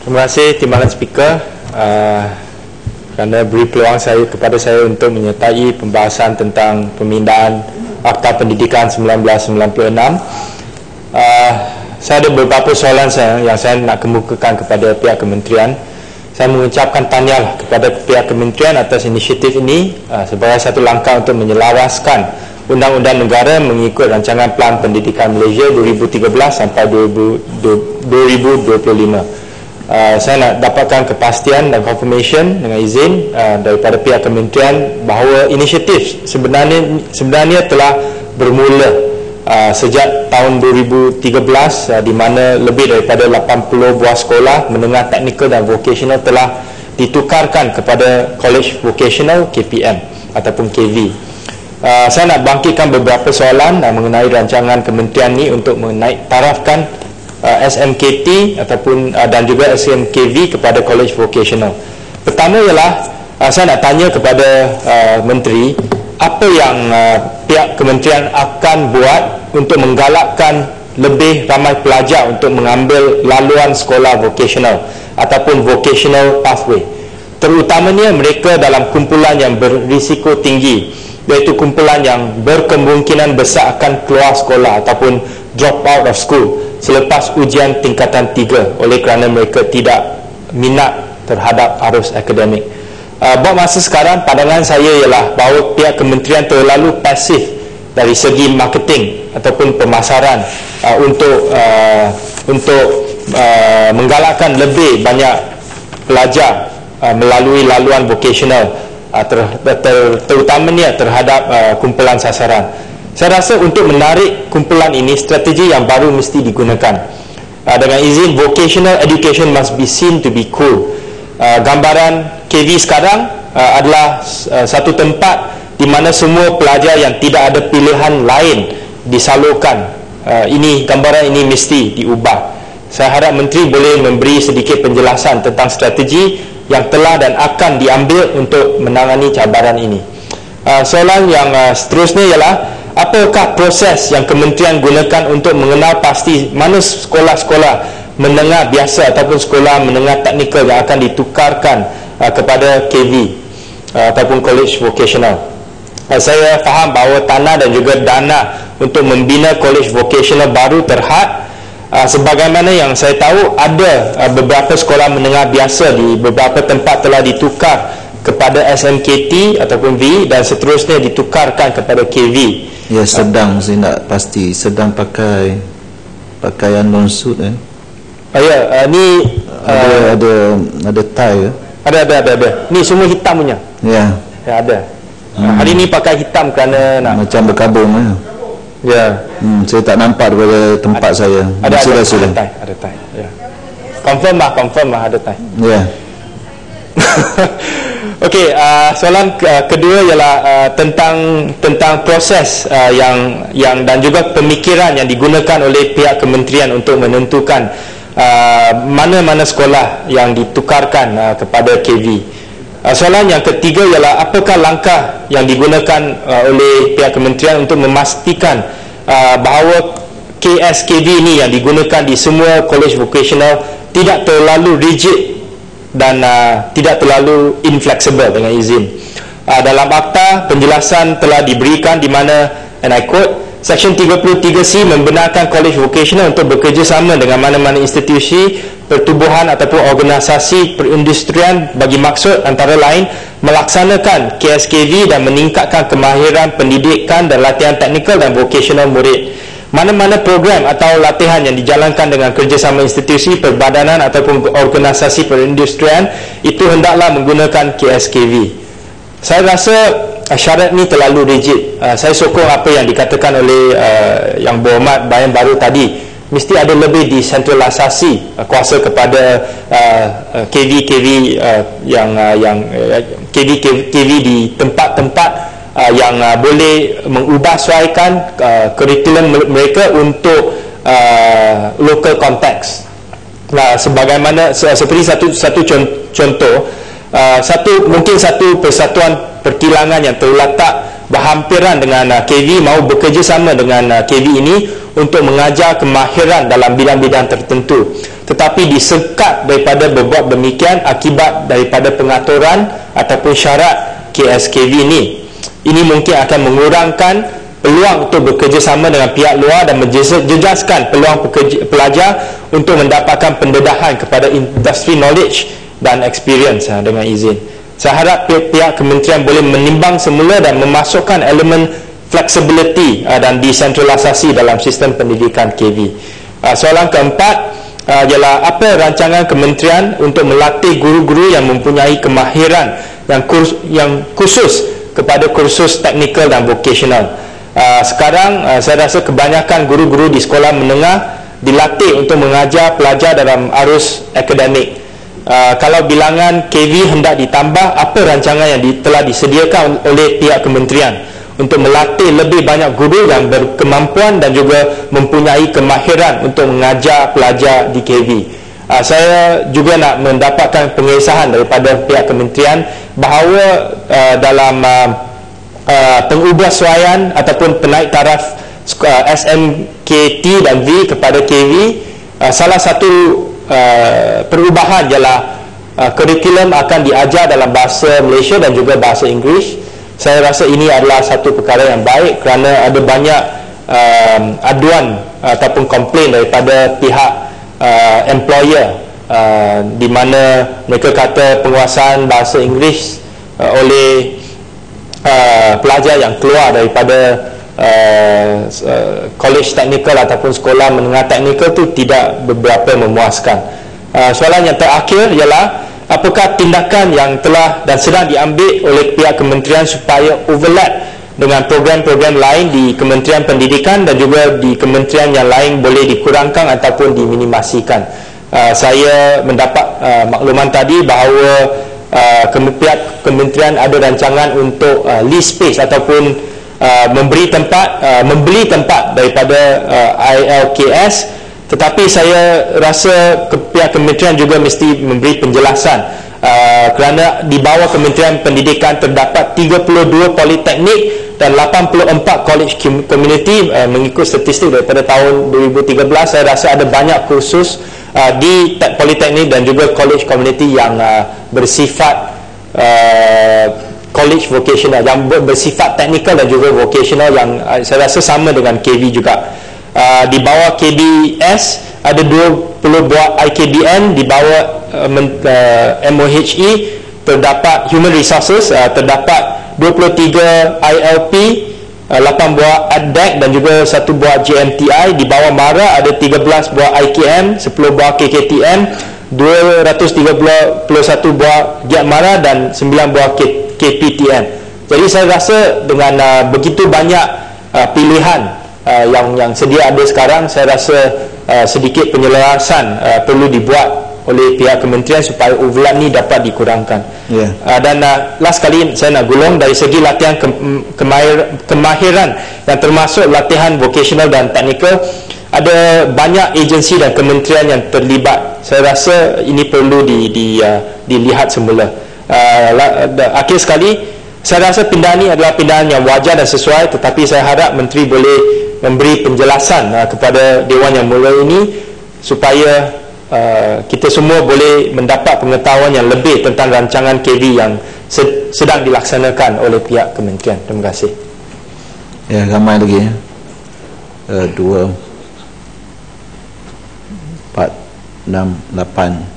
Terima kasih Timbalan Speaker kerana beri peluang kepada saya untuk menyertai pembahasan tentang pemindahan Akta Pendidikan 1996. Saya ada beberapa soalan yang saya nak kemukakan kepada pihak kementerian. Saya mengucapkan tahniah kepada pihak kementerian atas inisiatif ini sebagai satu langkah untuk menyelawaskan Undang-Undang Negara mengikut Rancangan Pelan Pendidikan Malaysia 2013 sampai 2025. Saya nak dapatkan kepastian dan confirmation dengan izin daripada pihak kementerian bahawa inisiatif sebenarnya telah bermula sejak tahun 2013 di mana lebih daripada 80 buah sekolah menengah teknikal dan vocational telah ditukarkan kepada College Vocational KPM ataupun KV. Saya nak bangkitkan beberapa soalan mengenai rancangan kementerian ni untuk menaik tarafkan SMKT ataupun dan juga SMKV kepada College Vocational. Pertama ialah saya nak tanya kepada menteri, apa yang pihak kementerian akan buat untuk menggalakkan lebih ramai pelajar untuk mengambil laluan sekolah vocational ataupun vocational pathway, terutamanya mereka dalam kumpulan yang berisiko tinggi, iaitu kumpulan yang berkemungkinan besar akan keluar sekolah ataupun drop out of school selepas ujian tingkatan 3 oleh kerana mereka tidak minat terhadap arus akademik. Buat masa sekarang, pandangan saya ialah bahawa pihak kementerian terlalu pasif dari segi marketing ataupun pemasaran untuk menggalakkan lebih banyak pelajar melalui laluan vocational, terutamanya terhadap kumpulan sasaran. Saya rasa untuk menarik kumpulan ini, strategi yang baru mesti digunakan. Dengan izin, vocational education must be seen to be cool. Gambaran KV sekarang adalah satu tempat di mana semua pelajar yang tidak ada pilihan lain disalurkan. Gambaran ini mesti diubah. Saya harap menteri boleh memberi sedikit penjelasan tentang strategi yang telah dan akan diambil untuk menangani cabaran ini. Soalan yang seterusnya ialah, apakah proses yang kementerian gunakan untuk mengenal pasti mana sekolah-sekolah menengah biasa ataupun sekolah menengah teknikal yang akan ditukarkan kepada KV ataupun College Vocational? Saya faham bahawa tanah dan juga dana untuk membina College Vocational baru terhad. Sebagaimana yang saya tahu, ada beberapa sekolah menengah biasa di beberapa tempat telah ditukar kepada SMKT ataupun V dan seterusnya ditukarkan kepada KV. Ya, sedang saya nak pasti sedang pakai pakaian long suit ni ada tie ke? Ada. Ni semua hitam punya. Ya. Ya, ada. Hari ni pakai hitam kerana nak macam berkabung ya. Ya. Saya tak nampak daripada tempat saya. Ada tie. Ya. Confirm lah ada tie. Ya. Okey, soalan kedua ialah tentang proses yang dan juga pemikiran yang digunakan oleh pihak kementerian untuk menentukan mana-mana sekolah yang ditukarkan kepada KV. Soalan yang ketiga ialah, apakah langkah yang digunakan oleh pihak kementerian untuk memastikan bahawa KSKV ini yang digunakan di semua college vocational tidak terlalu rigid dan tidak terlalu inflexible, dengan izin. Dalam akta, penjelasan telah diberikan di mana, and I quote, Seksyen 33C membenarkan College Vocational untuk bekerjasama dengan mana-mana institusi, pertubuhan ataupun organisasi perindustrian bagi maksud antara lain melaksanakan KSKV dan meningkatkan kemahiran pendidikan dan latihan teknikal dan vocational murid. Mana-mana program atau latihan yang dijalankan dengan kerjasama institusi, perbadanan ataupun organisasi perindustrian itu hendaklah menggunakan KSKV. Saya rasa syarat ni terlalu rigid. Saya sokong apa yang dikatakan oleh Yang Berhormat Bayan Baru tadi. Mesti ada lebih desentralisasi kuasa kepada KV di tempat-tempat yang boleh mengubah suaikan kurikulum mereka untuk local context. Sebagaimana seperti satu contoh, mungkin satu persatuan perkilangan yang terletak berhampiran dengan KV mahu bekerjasama dengan KV ini untuk mengajar kemahiran dalam bidang-bidang tertentu. tetapi disekat daripada berbuat demikian akibat daripada pengaturan ataupun syarat KSKV ini. Ini mungkin akan mengurangkan peluang untuk bekerjasama dengan pihak luar dan menjejaskan peluang pelajar untuk mendapatkan pendedahan kepada industri knowledge dan experience. Dengan izin, saya harap pihak kementerian boleh menimbang semula dan memasukkan elemen flexibility dan desentralisasi dalam sistem pendidikan KV. Soalan keempat ialah apa rancangan kementerian untuk melatih guru-guru yang mempunyai kemahiran yang khusus kepada kursus teknikal dan vocational. Sekarang saya rasa kebanyakan guru-guru di sekolah menengah dilatih untuk mengajar pelajar dalam arus akademik. Kalau bilangan KV hendak ditambah, apa rancangan yang telah disediakan oleh pihak kementerian untuk melatih lebih banyak guru yang berkemampuan dan juga mempunyai kemahiran untuk mengajar pelajar di KV? Saya juga nak mendapatkan pengesahan daripada pihak kementerian bahawa dalam pengubahsuaian ataupun penaik taraf SMKT dan V kepada KV, salah satu perubahan ialah kurikulum akan diajar dalam bahasa Malaysia dan juga bahasa Inggeris. Saya rasa ini adalah satu perkara yang baik kerana ada banyak aduan ataupun komplain daripada pihak employer di mana mereka kata penguasaan bahasa Inggeris oleh pelajar yang keluar daripada college teknikal ataupun sekolah menengah teknikal tu tidak beberapa memuaskan. Soalan yang terakhir ialah apakah tindakan yang telah dan sedang diambil oleh pihak kementerian supaya overlap dengan program-program lain di Kementerian Pendidikan dan juga di kementerian yang lain boleh dikurangkan ataupun diminimasikan. Saya mendapat makluman tadi bahawa pihak kementerian ada rancangan untuk lease space ataupun membeli tempat daripada ILKS, tetapi saya rasa pihak kementerian juga mesti memberi penjelasan kerana di bawah Kementerian Pendidikan terdapat 32 politeknik dan 84 college community. Mengikut statistik daripada tahun 2013, saya rasa ada banyak kursus di politeknik dan juga college community yang bersifat college vocational, yang bersifat teknikal dan juga vocational, yang saya rasa sama dengan KV juga. Di bawah KBS ada 20 buah IKBN, di bawah MOHE terdapat Human Resources, terdapat 23 ILP, 8 buah ADDEC dan juga 1 buah JMTI. Di bawah MARA ada 13 buah IKM, 10 buah KKTM, 231 buah GIAT MARA dan 9 buah KPTM. Jadi saya rasa dengan begitu banyak pilihan yang sedia ada sekarang, saya rasa sedikit penyelarasan perlu dibuat oleh pihak kementerian supaya overlap ni dapat dikurangkan. Dan last kali saya nak gulung dari segi latihan kemahiran yang termasuk latihan vocational dan technical, ada banyak agensi dan kementerian yang terlibat. Saya rasa ini perlu dilihat semula. Akhir sekali, saya rasa pindahan ini adalah pindahan yang wajar dan sesuai, tetapi saya harap menteri boleh memberi penjelasan kepada Dewan Yang Mulia ini supaya kita semua boleh mendapat pengetahuan yang lebih tentang rancangan KV yang sedang dilaksanakan oleh pihak kementerian. Terima kasih. Ya, ramai lagi ya. 2, 4, 6, 8